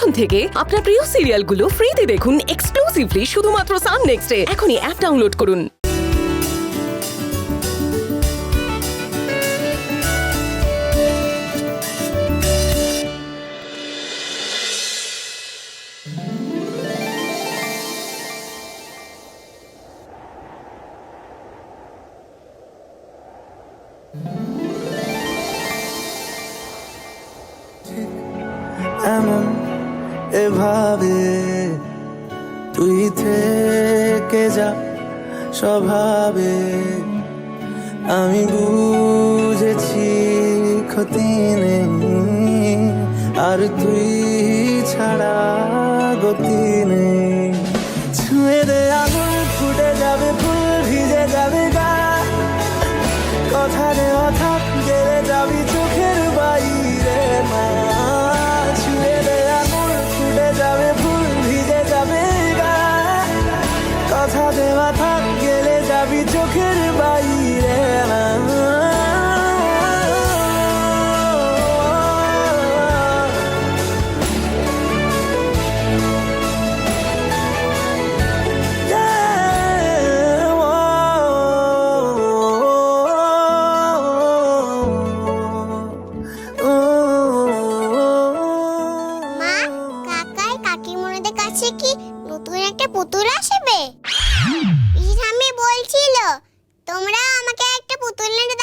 এখন থেকে আপনার প্রিয় সিরিয়ালগুলো ফ্রিতে দেখুন এক্সক্লুসিভলি শুধুমাত্র সান নেক্সটে। এখনই অ্যাপ ডাউনলোড করুন। এমন এভাবে তুই থেকে যা স্বভাবে, আমি বুঝেছি ক্ষতি নেই, আর তুই ছাড়া গতি নেই। ছুঁয়ে দে আগুন, ফুটে যাবে ফুল, ভিজে যাবে গা, কথা দেওয়া থাক, গেলে যাবি চোখের বাইরে মা। ছুঁয়ে দে আগুন, ফুটে যাবে ফুল, ভিজে যাবে গা, কথা দেওয়া থাক, গেলে যাবি চোখের বাইরে মা। কি নতুন একটা পুতুল আসবে? আমি বলছিল তোমরা আমাকে একটা পুতুল এনে